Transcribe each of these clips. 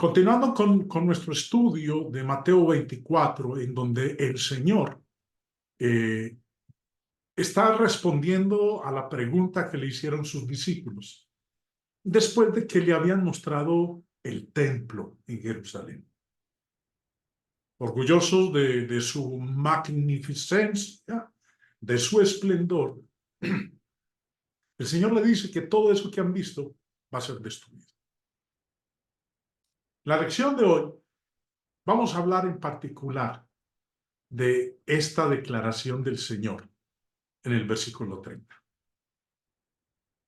Continuando con nuestro estudio de Mateo 24, en donde el Señor eh, está respondiendo a la pregunta que le hicieron sus discípulos, después de que le habían mostrado el templo en Jerusalén. Orgullosos de su magnificencia, de su esplendor, el Señor le dice que todo eso que han visto va a ser destruido. La lección de hoy, vamos a hablar en particular de esta declaración del Señor en el versículo 30.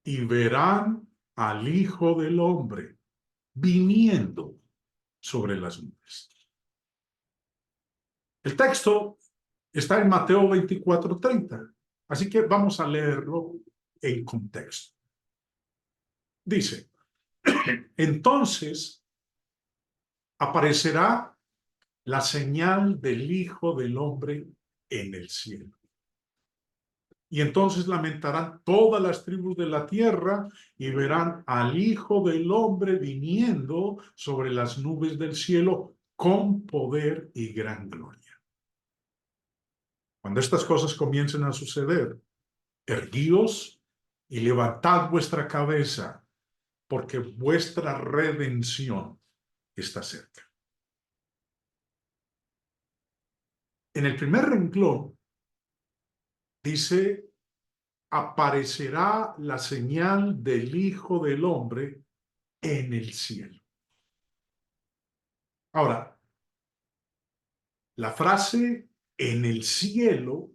Y verán al Hijo del Hombre viniendo sobre las nubes. El texto está en Mateo 24:30, así que vamos a leerlo en contexto. Dice, entonces aparecerá la señal del Hijo del Hombre en el cielo. Y entonces lamentarán todas las tribus de la tierra y verán al Hijo del Hombre viniendo sobre las nubes del cielo con poder y gran gloria. Cuando estas cosas comiencen a suceder, erguíos y levantad vuestra cabeza, porque vuestra redención está cerca. En el primer renglón dice, aparecerá la señal del Hijo del Hombre en el cielo. Ahora, la frase en el cielo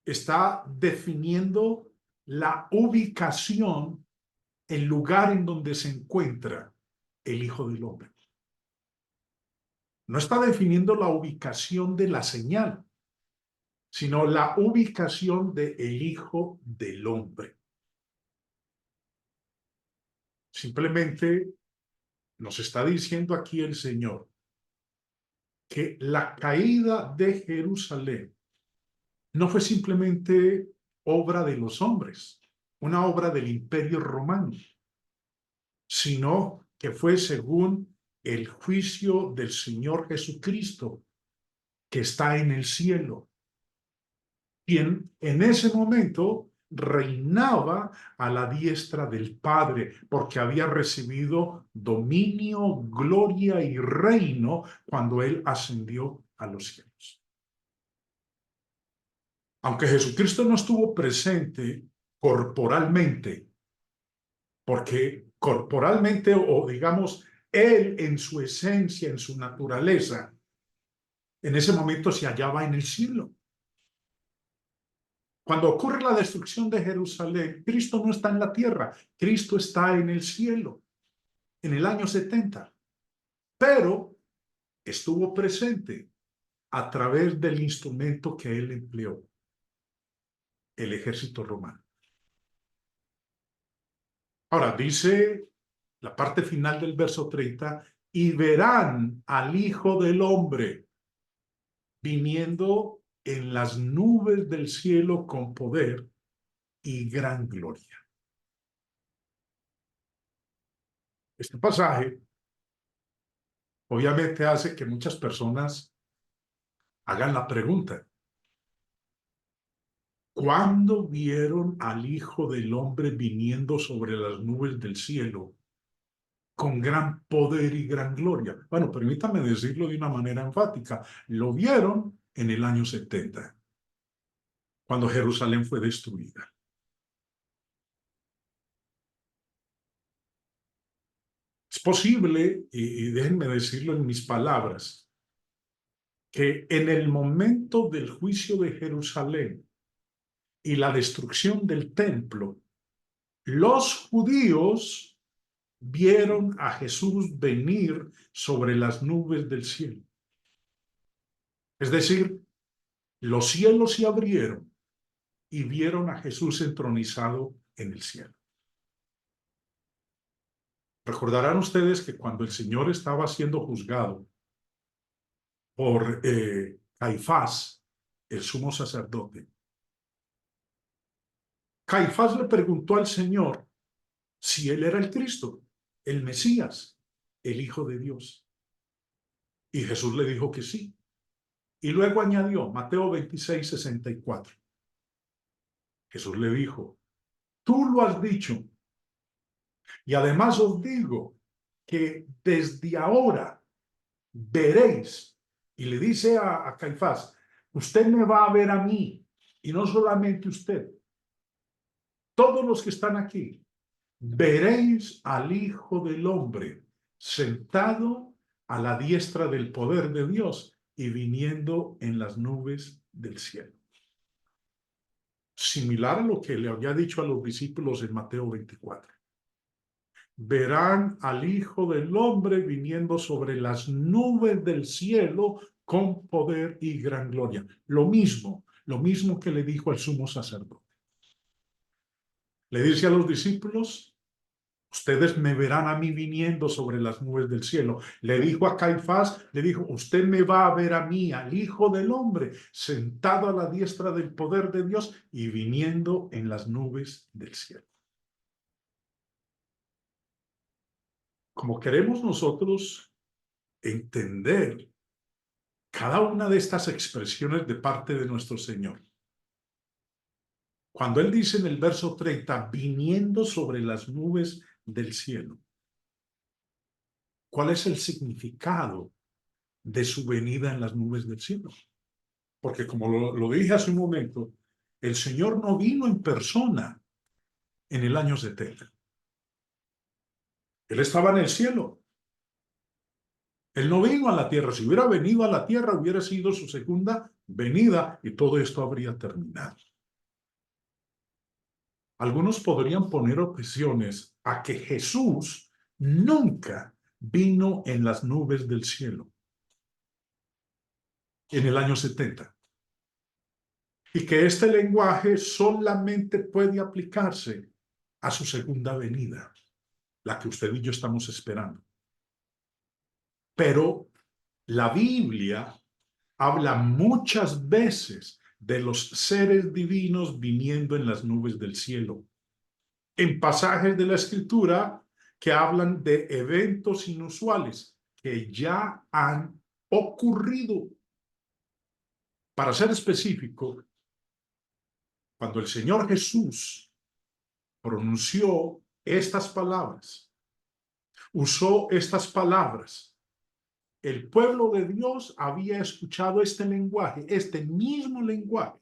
está definiendo la ubicación, el lugar en donde se encuentra el Hijo del Hombre. No está definiendo la ubicación de la señal, sino la ubicación del Hijo del Hombre. Simplemente nos está diciendo aquí el Señor que la caída de Jerusalén no fue simplemente obra de los hombres, una obra del Imperio Romano, sino que fue según el juicio del Señor Jesucristo, que está en el cielo, quien en ese momento reinaba a la diestra del Padre, porque había recibido dominio, gloria y reino cuando Él ascendió a los cielos. Aunque Jesucristo no estuvo presente corporalmente, porque corporalmente, o digamos, Él en su esencia, en su naturaleza, en ese momento se hallaba en el cielo. Cuando ocurre la destrucción de Jerusalén, Cristo no está en la tierra, Cristo está en el cielo, en el año 70. Pero estuvo presente a través del instrumento que Él empleó, el ejército romano. Ahora, dice la parte final del verso 30, y verán al Hijo del Hombre viniendo en las nubes del cielo con poder y gran gloria. Este pasaje obviamente hace que muchas personas hagan la pregunta, ¿cuándo vieron al Hijo del Hombre viniendo sobre las nubes del cielo con gran poder y gran gloria? Bueno, permítame decirlo de una manera enfática. Lo vieron en el año 70, cuando Jerusalén fue destruida. Es posible, y déjenme decirlo en mis palabras, que en el momento del juicio de Jerusalén y la destrucción del templo, los judíos vieron a Jesús venir sobre las nubes del cielo. Es decir, los cielos se abrieron y vieron a Jesús entronizado en el cielo. Recordarán ustedes que cuando el Señor estaba siendo juzgado por Caifás, el sumo sacerdote, Caifás le preguntó al Señor si él era el Cristo, el Mesías, el Hijo de Dios? Y Jesús le dijo que sí. Y luego añadió, Mateo 26:64. Jesús le dijo, tú lo has dicho. Y además os digo que desde ahora veréis, y le dice a Caifás, usted me va a ver a mí, y no solamente usted, todos los que están aquí, veréis al Hijo del Hombre sentado a la diestra del poder de Dios y viniendo en las nubes del cielo. Similar a lo que le había dicho a los discípulos en Mateo 24. Verán al Hijo del Hombre viniendo sobre las nubes del cielo con poder y gran gloria. Lo mismo que le dijo al sumo sacerdote. Le dice a los discípulos, ustedes me verán a mí viniendo sobre las nubes del cielo. Le dijo a Caifás, le dijo, usted me va a ver a mí, al Hijo del Hombre, sentado a la diestra del poder de Dios y viniendo en las nubes del cielo. Como queremos nosotros entender cada una de estas expresiones de parte de nuestro Señor. Cuando Él dice en el verso 30, viniendo sobre las nubes del cielo, ¿cuál es el significado de su venida en las nubes del cielo? Porque como lo dije hace un momento, el Señor no vino en persona en el año 70. Él estaba en el cielo. Él no vino a la tierra. Si hubiera venido a la tierra, hubiera sido su segunda venida y todo esto habría terminado. Algunos podrían poner objeciones a que Jesús nunca vino en las nubes del cielo en el año 70 y que este lenguaje solamente puede aplicarse a su segunda venida, la que usted y yo estamos esperando. Pero la Biblia habla muchas veces de los seres divinos viniendo en las nubes del cielo. En pasajes de la Escritura que hablan de eventos inusuales que ya han ocurrido. Para ser específico, cuando el Señor Jesús pronunció estas palabras, usó estas palabras, el pueblo de Dios había escuchado este lenguaje, este mismo lenguaje,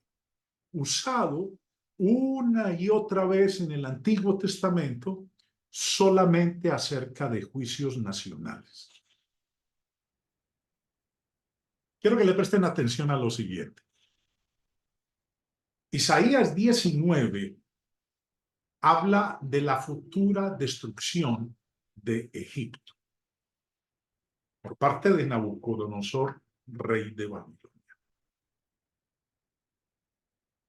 usado una y otra vez en el Antiguo Testamento solamente acerca de juicios nacionales. Quiero que le presten atención a lo siguiente. Isaías 19 habla de la futura destrucción de Egipto por parte de Nabucodonosor, rey de Babilonia.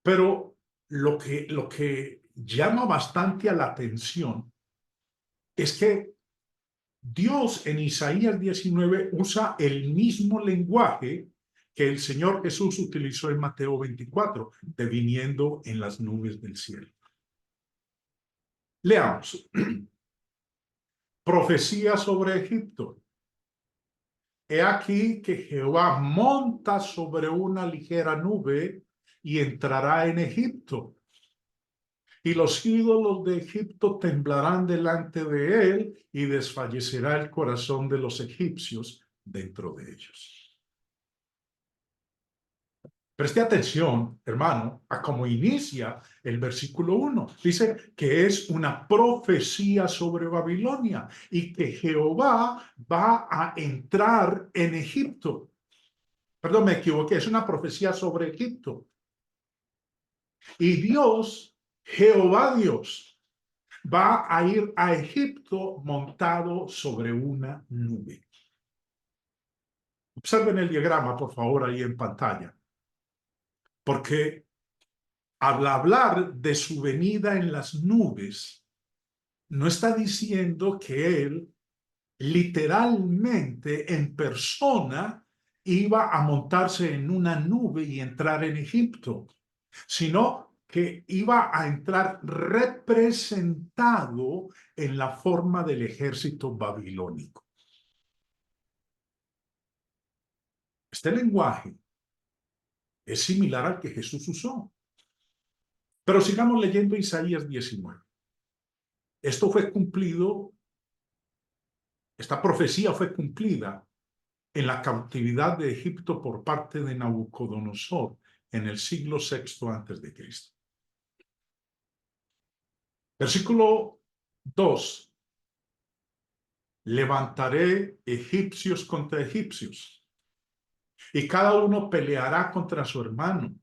Pero lo que llama bastante a la atención es que Dios en Isaías 19 usa el mismo lenguaje que el Señor Jesús utilizó en Mateo 24, de viniendo en las nubes del cielo. Leamos. Profecía sobre Egipto. He aquí que Jehová monta sobre una ligera nube y entrará en Egipto. Y los ídolos de Egipto temblarán delante de él y desfallecerá el corazón de los egipcios dentro de ellos. Preste atención, hermano, a cómo inicia el versículo 1. Dice que es una profecía sobre Babilonia y que Jehová va a entrar en Egipto. Perdón, me equivoqué, es una profecía sobre Egipto. Y Dios, Jehová Dios, va a ir a Egipto montado sobre una nube. Observen el diagrama, por favor, ahí en pantalla. Porque al hablar de su venida en las nubes, no está diciendo que él literalmente en persona iba a montarse en una nube y entrar en Egipto, sino que iba a entrar representado en la forma del ejército babilónico. Este lenguaje es similar al que Jesús usó. Pero sigamos leyendo Isaías 19. Esto fue cumplido, esta profecía fue cumplida en la cautividad de Egipto por parte de Nabucodonosor en el siglo VI antes de Cristo. Versículo 2. Levantaré egipcios contra egipcios, y cada uno peleará contra su hermano,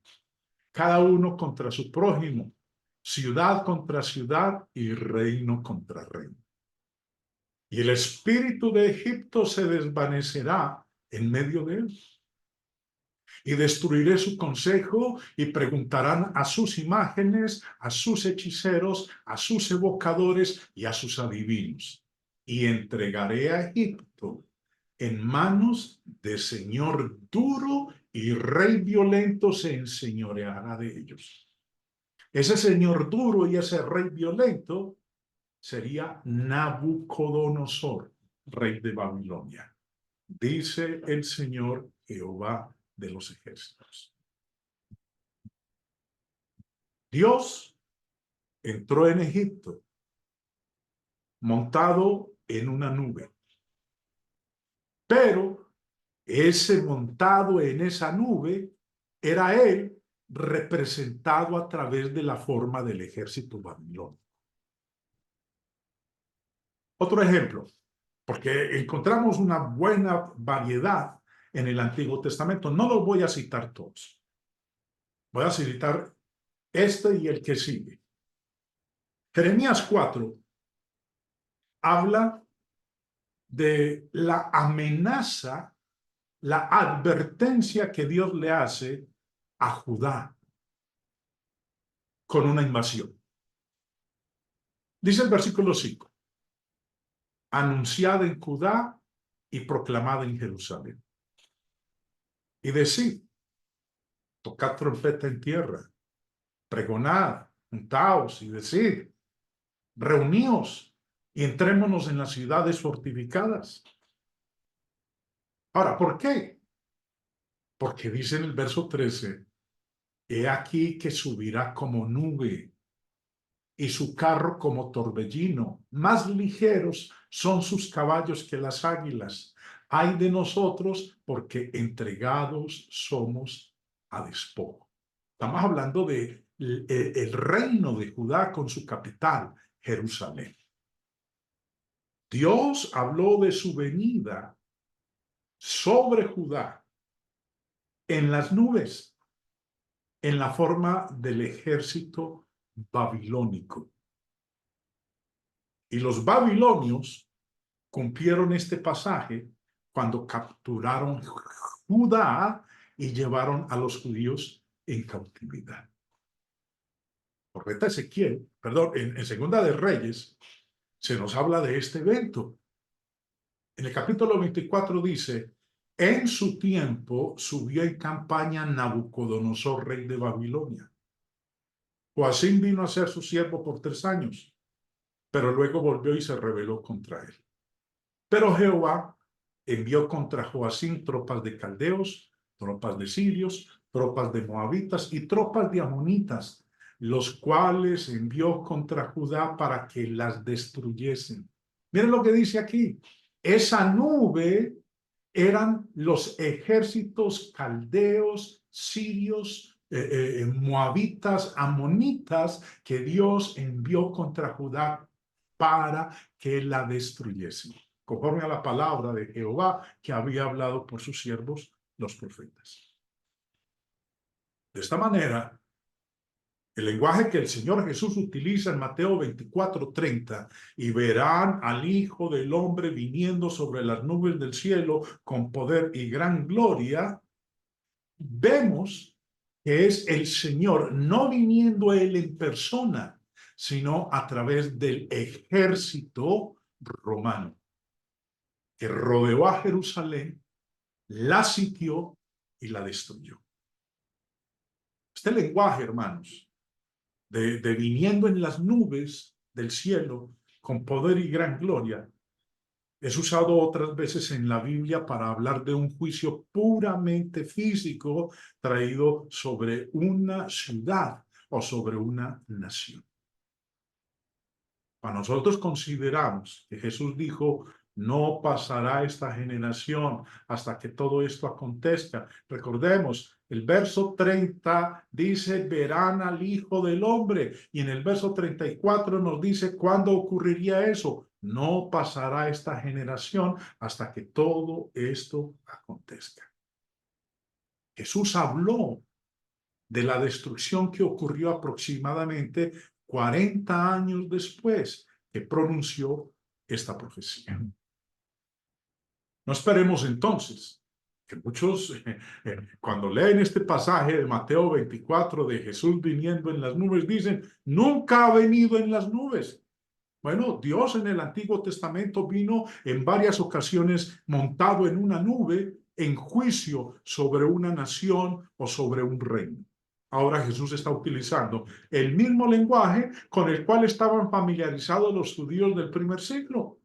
cada uno contra su prójimo, ciudad contra ciudad y reino contra reino. Y el espíritu de Egipto se desvanecerá en medio de él. Y destruiré su consejo y preguntarán a sus imágenes, a sus hechiceros, a sus evocadores y a sus adivinos. Y entregaré a Egipto en manos de señor duro y rey violento se enseñoreará de ellos. Ese señor duro y ese rey violento sería Nabucodonosor, rey de Babilonia. Dice el Señor Jehová de los ejércitos. Dios entró en Egipto montado en una nube, pero ese montado en esa nube era él representado a través de la forma del ejército babilónico. Otro ejemplo, porque encontramos una buena variedad en el Antiguo Testamento. No los voy a citar todos. Voy a citar este y el que sigue. Jeremías 4 habla de la amenaza, la advertencia que Dios le hace a Judá con una invasión. Dice el versículo 5, anunciada en Judá y proclamada en Jerusalén. Y decid, tocad trompeta en tierra, pregonad, juntaos y decid, reuníos y entrémonos en las ciudades fortificadas. Ahora, ¿por qué? Porque dice en el verso 13, he aquí que subirá como nube y su carro como torbellino. Más ligeros son sus caballos que las águilas. Ay de nosotros porque entregados somos a despojo. Estamos hablando de el reino de Judá con su capital, Jerusalén. Dios habló de su venida sobre Judá en las nubes, en la forma del ejército babilónico. Y los babilonios cumplieron este pasaje cuando capturaron Judá y llevaron a los judíos en cautividad. Profeta Ezequiel, perdón, en Segunda de Reyes, se nos habla de este evento. En el capítulo 24 dice, en su tiempo subió en campaña Nabucodonosor, rey de Babilonia. Joacim vino a ser su siervo por 3 años, pero luego volvió y se rebeló contra él. Pero Jehová envió contra Joacim tropas de caldeos, tropas de sirios, tropas de moabitas y tropas de amonitas, los cuales envió contra Judá para que las destruyesen. Miren lo que dice aquí. Esa nube eran los ejércitos caldeos, sirios, moabitas, amonitas que Dios envió contra Judá para que la destruyesen, conforme a la palabra de Jehová que había hablado por sus siervos, los profetas. De esta manera, el lenguaje que el Señor Jesús utiliza en Mateo 24:30, y verán al Hijo del Hombre viniendo sobre las nubes del cielo con poder y gran gloria, vemos que es el Señor no viniendo Él en persona, sino a través del ejército romano, que rodeó a Jerusalén, la sitió y la destruyó. Este lenguaje, hermanos, de viniendo en las nubes del cielo con poder y gran gloria, Es usado otras veces en la Biblia para hablar de un juicio puramente físico traído sobre una ciudad o sobre una nación. Cuando nosotros consideramos que Jesús dijo, no pasará esta generación hasta que todo esto acontezca. Recordemos, el verso 30 dice, verán al Hijo del Hombre. Y en el verso 34 nos dice, ¿cuándo ocurriría eso? No pasará esta generación hasta que todo esto acontezca. Jesús habló de la destrucción que ocurrió aproximadamente 40 años después que pronunció esta profecía. No esperemos entonces que muchos, cuando leen este pasaje de Mateo 24 de Jesús viniendo en las nubes, dicen, nunca ha venido en las nubes. Bueno, Dios en el Antiguo Testamento vino en varias ocasiones montado en una nube en juicio sobre una nación o sobre un reino. Ahora Jesús está utilizando el mismo lenguaje con el cual estaban familiarizados los judíos del primer siglo.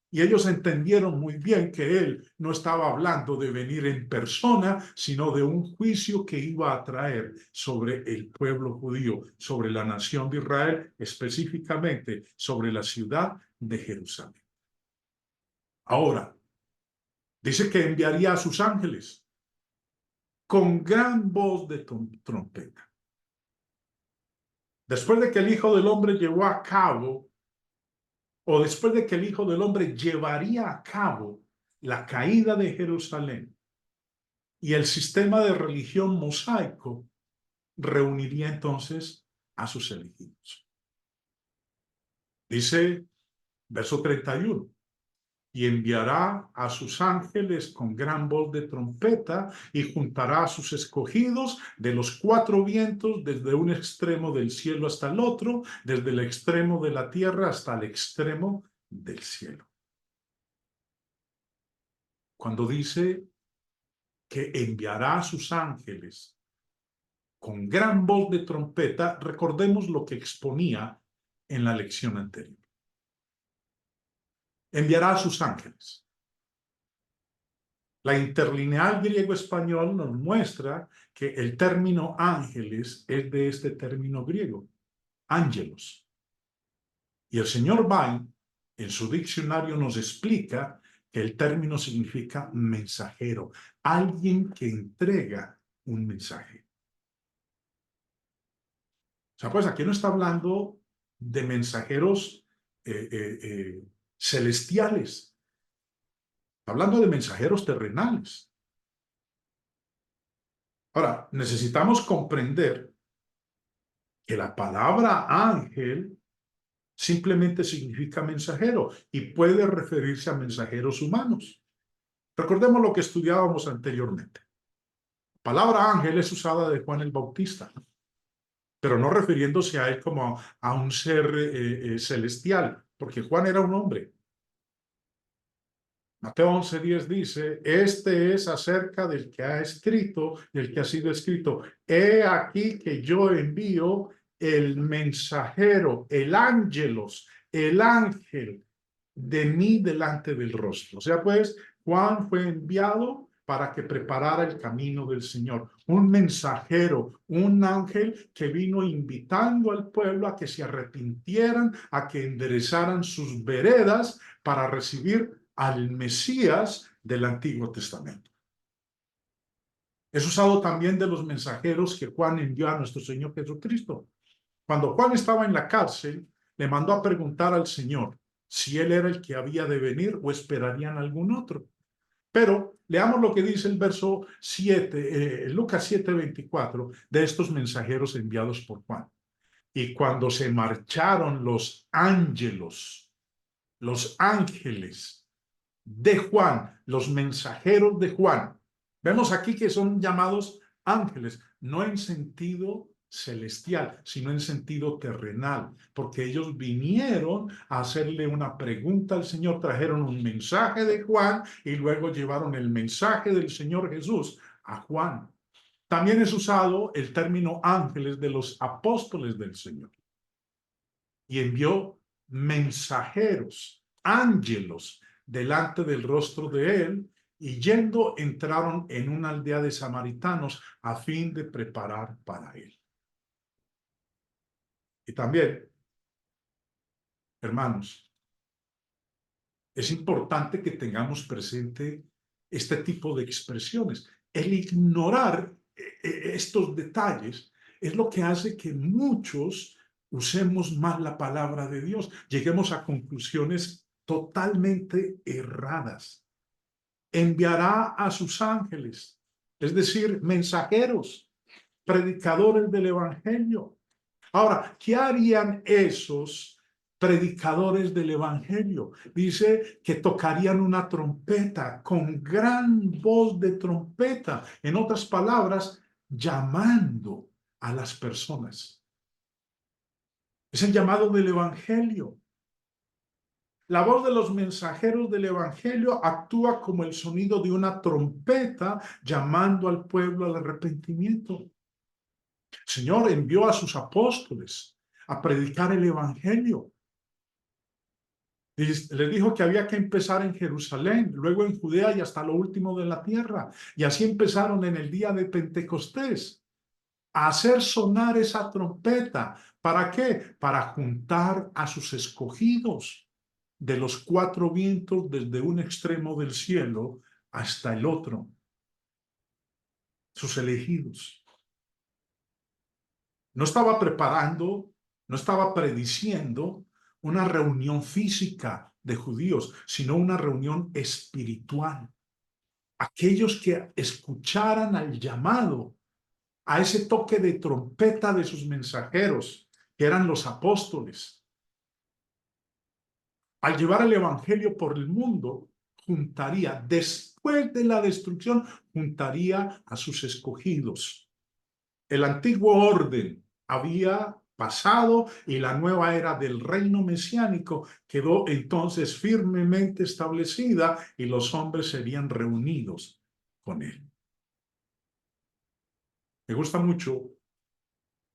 Y ellos entendieron muy bien que él no estaba hablando de venir en persona, sino de un juicio que iba a traer sobre el pueblo judío, sobre la nación de Israel, específicamente sobre la ciudad de Jerusalén. Ahora, dice que enviaría a sus ángeles con gran voz de trompeta. Después de que el Hijo del Hombre llevó a cabo, o después de que el Hijo del Hombre llevaría a cabo la caída de Jerusalén, y el sistema de religión mosaico reuniría entonces a sus elegidos. Dice, verso 31, y enviará a sus ángeles con gran voz de trompeta y juntará a sus escogidos de los cuatro vientos, desde un extremo del cielo hasta el otro, desde el extremo de la tierra hasta el extremo del cielo. Cuando dice que enviará a sus ángeles con gran voz de trompeta, recordemos lo que exponía en la lección anterior. Enviará a sus ángeles. La interlineal griego-español nos muestra que el término ángeles es de este término griego, ángelos. Y el señor Vine, en su diccionario, nos explica que el término significa mensajero, alguien que entrega un mensaje. O sea, pues aquí no está hablando de mensajeros celestiales, está hablando de mensajeros terrenales. Ahora, necesitamos comprender que la palabra ángel simplemente significa mensajero y puede referirse a mensajeros humanos. Recordemos lo que estudiábamos anteriormente. La palabra ángel es usada de Juan el Bautista, pero no refiriéndose a él como a un ser celestial, porque Juan era un hombre. Mateo 11:10 dice, este es acerca del que ha escrito, del que ha sido escrito. He aquí que yo envío el mensajero, el ángelos, el ángel de mí delante del rostro. O sea, pues, Juan fue enviado para que preparara el camino del Señor. Un mensajero, un ángel que vino invitando al pueblo a que se arrepintieran, a que enderezaran sus veredas para recibir al Mesías del Antiguo Testamento. Es usado también de los mensajeros que Juan envió a nuestro Señor Jesucristo. Cuando Juan estaba en la cárcel, le mandó a preguntar al Señor si él era el que había de venir o esperarían algún otro. Pero leamos lo que dice el verso 7, Lucas 7:24, de estos mensajeros enviados por Juan. Y cuando se marcharon los ángeles de Juan, los mensajeros de Juan, vemos aquí que son llamados ángeles, no en sentido celestial, sino en sentido terrenal, porque ellos vinieron a hacerle una pregunta al Señor, trajeron un mensaje de Juan y luego llevaron el mensaje del Señor Jesús a Juan. También es usado el término ángeles de los apóstoles del Señor. Y envió mensajeros, ángelos, delante del rostro de él, y yendo entraron en una aldea de samaritanos a fin de preparar para él. Y también, hermanos, es importante que tengamos presente este tipo de expresiones. El ignorar estos detalles es lo que hace que muchos usemos mal la palabra de Dios, lleguemos a conclusiones totalmente erradas. Enviará a sus ángeles, es decir, mensajeros, predicadores del evangelio. Ahora, ¿qué harían esos predicadores del evangelio? Dice que tocarían una trompeta con gran voz de trompeta. En otras palabras, llamando a las personas. Es el llamado del evangelio. La voz de los mensajeros del evangelio actúa como el sonido de una trompeta llamando al pueblo al arrepentimiento. El Señor envió a sus apóstoles a predicar el evangelio. Les dijo que había que empezar en Jerusalén, luego en Judea y hasta lo último de la tierra. Y así empezaron en el día de Pentecostés a hacer sonar esa trompeta. ¿Para qué? Para juntar a sus escogidos de los cuatro vientos desde un extremo del cielo hasta el otro. Sus elegidos. No estaba preparando, no estaba prediciendo una reunión física de judíos, sino una reunión espiritual. Aquellos que escucharan al llamado, a ese toque de trompeta de sus mensajeros, que eran los apóstoles. Al llevar el evangelio por el mundo, juntaría, después de la destrucción, juntaría a sus escogidos. El antiguo orden había pasado y la nueva era del reino mesiánico quedó entonces firmemente establecida y los hombres serían reunidos con él. Me gusta mucho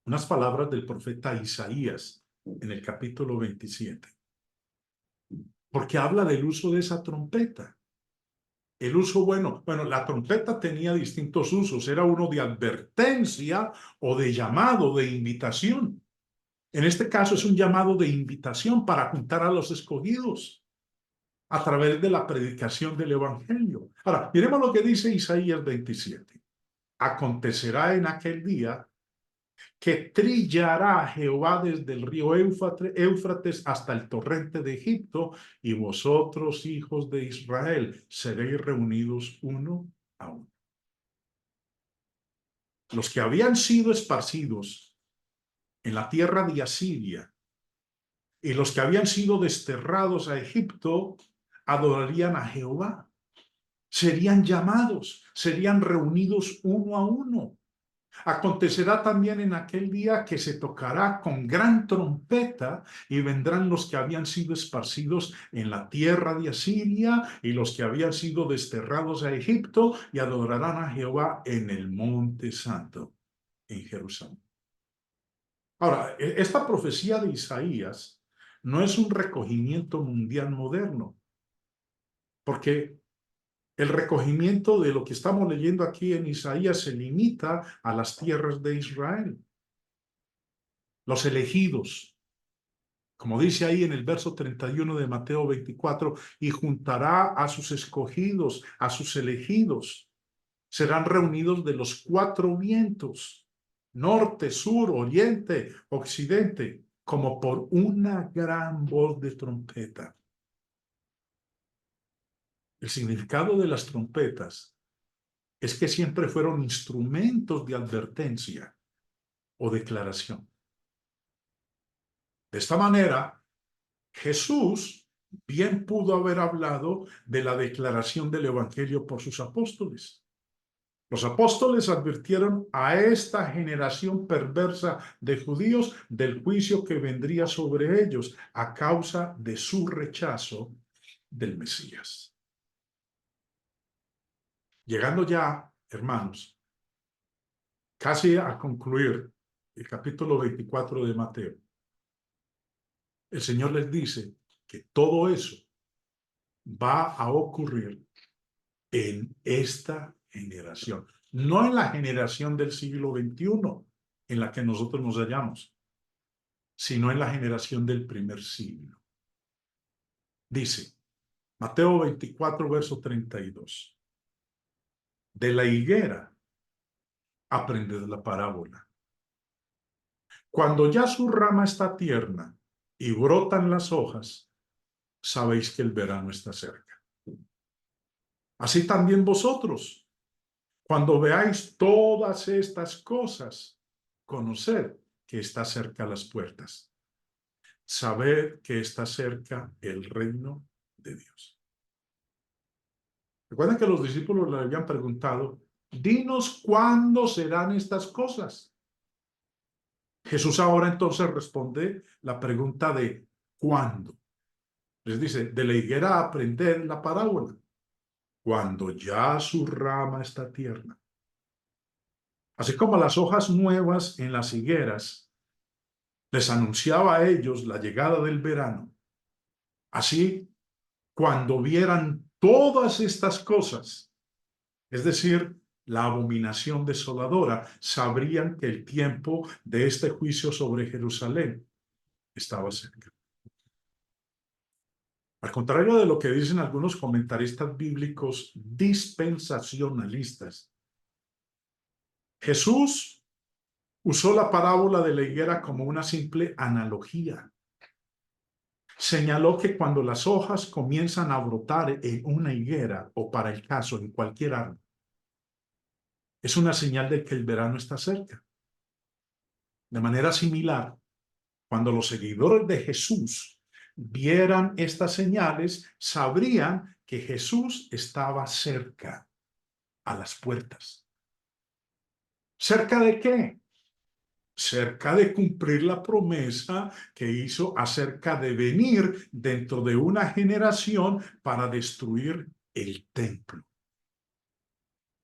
unas palabras del profeta Isaías en el capítulo 27, porque habla del uso de esa trompeta. El uso, bueno, la trompeta tenía distintos usos, era uno de advertencia o de llamado, de invitación. En este caso es un llamado de invitación para juntar a los escogidos a través de la predicación del evangelio. Ahora, miremos lo que dice Isaías 27. Acontecerá en aquel día que trillará Jehová desde el río Éufrates hasta el torrente de Egipto, y vosotros, hijos de Israel, seréis reunidos uno a uno. Los que habían sido esparcidos en la tierra de Asiria y los que habían sido desterrados a Egipto adorarían a Jehová. Serían llamados, serían reunidos uno a uno. Acontecerá también en aquel día que se tocará con gran trompeta y vendrán los que habían sido esparcidos en la tierra de Asiria y los que habían sido desterrados a Egipto y adorarán a Jehová en el monte santo, en Jerusalén. Ahora, esta profecía de Isaías no es un recogimiento mundial moderno, porque el recogimiento de lo que estamos leyendo aquí en Isaías se limita a las tierras de Israel. Los elegidos, como dice ahí en el verso 31 de Mateo 24, y juntará a sus escogidos, a sus elegidos. Serán reunidos de los cuatro vientos, norte, sur, oriente, occidente, como por una gran voz de trompeta. El significado de las trompetas es que siempre fueron instrumentos de advertencia o declaración. De esta manera, Jesús bien pudo haber hablado de la declaración del evangelio por sus apóstoles. Los apóstoles advirtieron a esta generación perversa de judíos del juicio que vendría sobre ellos a causa de su rechazo del Mesías. Llegando ya, hermanos, casi a concluir el capítulo 24 de Mateo, el Señor les dice que todo eso va a ocurrir en esta generación, no en la generación del siglo XXI en la que nosotros nos hallamos, sino en la generación del primer siglo. Dice Mateo 24, verso 32. De la higuera aprended la parábola. Cuando ya su rama está tierna y brotan las hojas, sabéis que el verano está cerca. Así también vosotros, cuando veáis todas estas cosas, conoced que está cerca las puertas. Sabed que está cerca el reino de Dios. Recuerden que los discípulos le habían preguntado, dinos cuándo serán estas cosas. Jesús ahora entonces responde la pregunta de ¿cuándo? Les dice, de la higuera aprended la parábola, cuando ya su rama está tierna. Así como las hojas nuevas en las higueras les anunciaba a ellos la llegada del verano, así cuando vieran todas estas cosas, es decir, la abominación desoladora, sabrían que el tiempo de este juicio sobre Jerusalén estaba cerca. Al contrario de lo que dicen algunos comentaristas bíblicos dispensacionalistas, Jesús usó la parábola de la higuera como una simple analogía. Señaló que cuando las hojas comienzan a brotar en una higuera, o para el caso en cualquier árbol, es una señal de que el verano está cerca. De manera similar, cuando los seguidores de Jesús vieran estas señales, sabrían que Jesús estaba cerca, a las puertas. ¿Cerca de qué? Cerca de cumplir la promesa que hizo acerca de venir dentro de una generación para destruir el templo.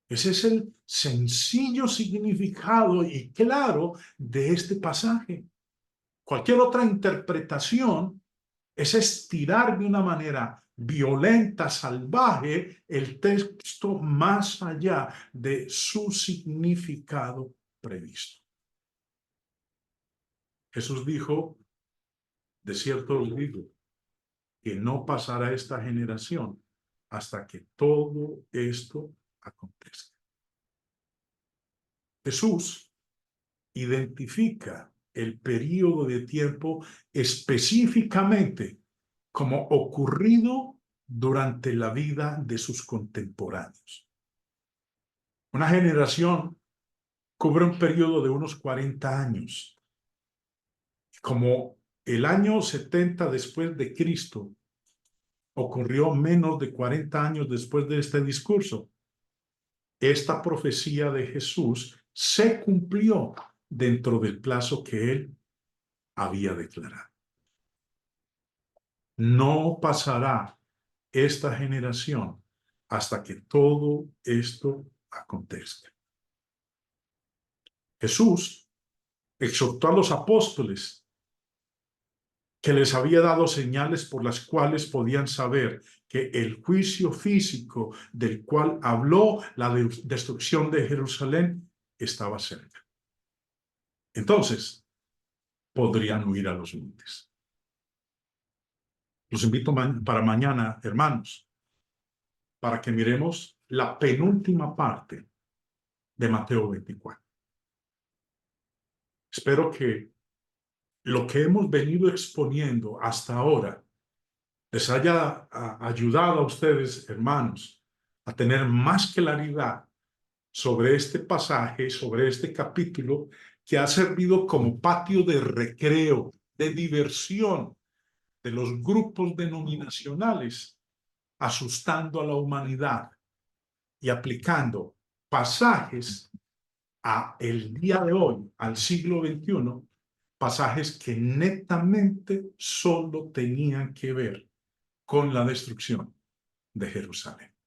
Ese es el sencillo significado y claro de este pasaje. Cualquier otra interpretación es estirar de una manera violenta, salvaje, el texto más allá de su significado previsto. Jesús dijo, de cierto os digo, que no pasará esta generación hasta que todo esto acontezca. Jesús identifica el período de tiempo específicamente como ocurrido durante la vida de sus contemporáneos. Una generación cubre un periodo de unos 40 años. Como el año 70 después de Cristo ocurrió menos de 40 años después de este discurso, esta profecía de Jesús se cumplió dentro del plazo que él había declarado. No pasará esta generación hasta que todo esto acontezca. Jesús exhortó a los apóstoles que les había dado señales por las cuales podían saber que el juicio físico del cual habló la destrucción de Jerusalén estaba cerca. Entonces, podrían huir a los montes. Los invito para mañana, hermanos, para que miremos la penúltima parte de Mateo 24. Espero que lo que hemos venido exponiendo hasta ahora les haya ayudado a ustedes, hermanos, a tener más claridad sobre este pasaje, sobre este capítulo, que ha servido como patio de recreo, de diversión de los grupos denominacionales, asustando a la humanidad y aplicando pasajes a el día de hoy, al siglo XXI, pasajes que netamente solo tenían que ver con la destrucción de Jerusalén.